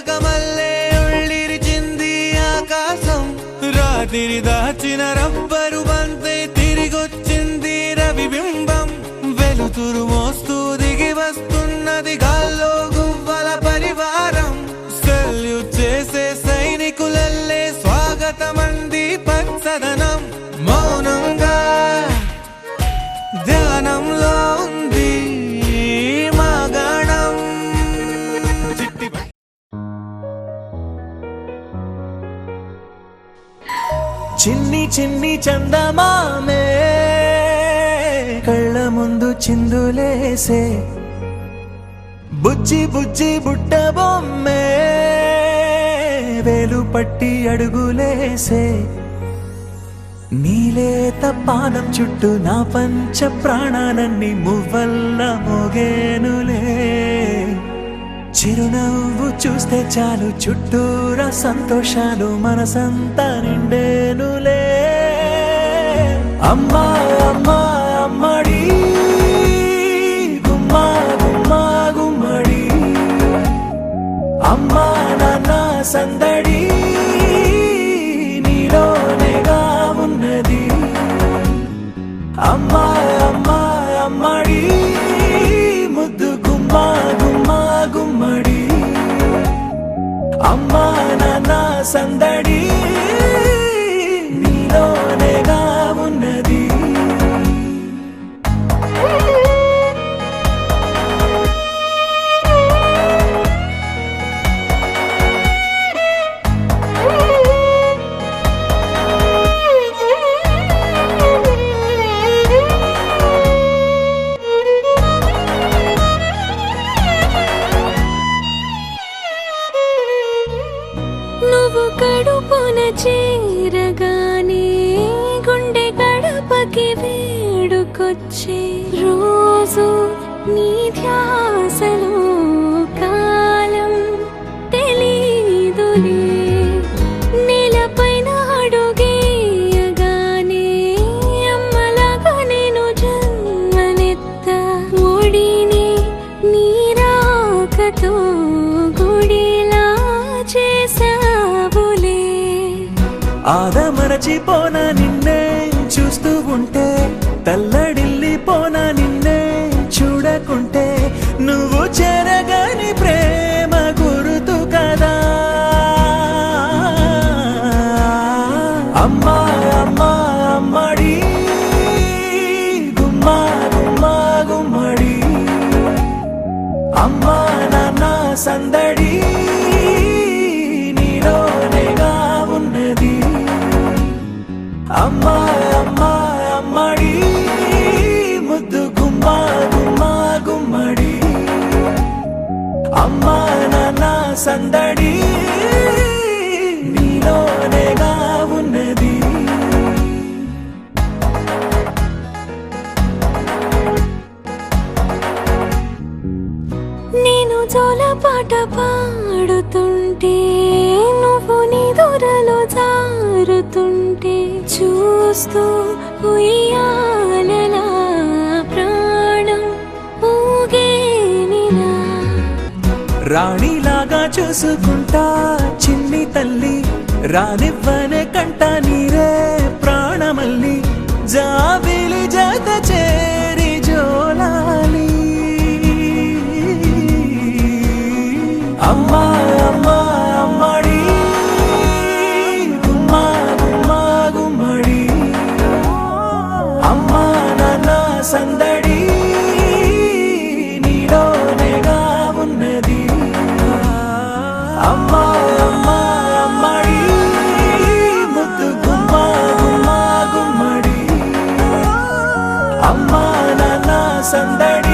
రాగమల్లే ఉళ్ళిరిచింది ఆకాశం రాత్రి దాచిన రబ్బరు బంతే తిరిగొచ్చింది రవిబింబం వెలుతురు మోస్తూ దిగి వస్తున్నది గాల్లో గువ్వల పరివారం సెల్యూట్ చేసే సైనికులల్లే స్వాగతమంది పచ్చదనం మౌనంగా ధ్యానంలో ఉంది మగణం చిన్ని చిన్ని చందమామే కళ్ళ ముందు చిందులేసే బుజ్జి బుజ్జి బుట్ట బొమ్మే వేలు పట్టి అడుగులేసే నీలేత పానం చుట్టూ నా పంచ ప్రాణాలన్నీ మువ్వల్ల మోగేనులే చిరునవ్వు చూస్తే చాలు చుట్టూరా సంతోషాలు మనసంతా నిండేనులే అమ్మా అమ్మా అమ్మడి గుమ్మా గుమ్మా గుమ్మడి అమ్మా నాన్న సందడి నీలోనేగా ఉన్నది అమ్మా అమ్మా అమ్మడి ముద్దు గుమ్మా గుమ్మా గుమ్మడి అమ్మా నాన్న సందడి నీలోనేగా ఉన్నది నువ్వు కడుపున చేరగానే గుండె గడపకి వేడుకొచ్చే రోజు నీ ధ్యాసలో కాలం తెలీదులే నేలపైన అడుగేయగానే అమ్మలాగా నేను జన్మనెత్త ఒడిని నీ రాకతో గుడిలా చేసావులే ఆదమరచిపోనా నిన్నే చూస్తూ ఉంటే తల్లడిల్లిపోనా నిన్నే చూడకుంటే నువ్వు చెరగని ప్రేమ గురుతు కదా అమ్మా అమ్మా అమ్మడి గుమ్మా గుమ్మా గుమ్మడి అమ్మా నాన్న సందడి నీలోనేగా ఉన్నది అమ్మా అమ్మా అమ్మడి ముద్దు గుమ్మా గుమ్మా గుమ్మడి అమ్మా నాన్న సందడి నీలోనేగా ఉన్నది నేను జోలపాట పాడుతుంటే నువ్వు నీ దూరలో జారుతుంటే చూస్తూ ఉయ్యాలలా ప్రాణం ఊగేనిలా రాణిలాగా చూసుకుంటా చిన్ని తల్లి రానివ్వనే కంట నీరే ప్రాణమల్లి జాబిలి జత చేరి జోలాలి అమ్మా అమ్మా అమ్మడి గుమ్మా గుమ్మా గుమ్మడి అమ్మా నాన్న సందడి నీలోనేగా ఉన్నది అమ్మా అమ్మా అమ్మడి ముద్దు గుమ్మా గుమ్మా గుమ్మడి అమ్మా నాన్న సందడి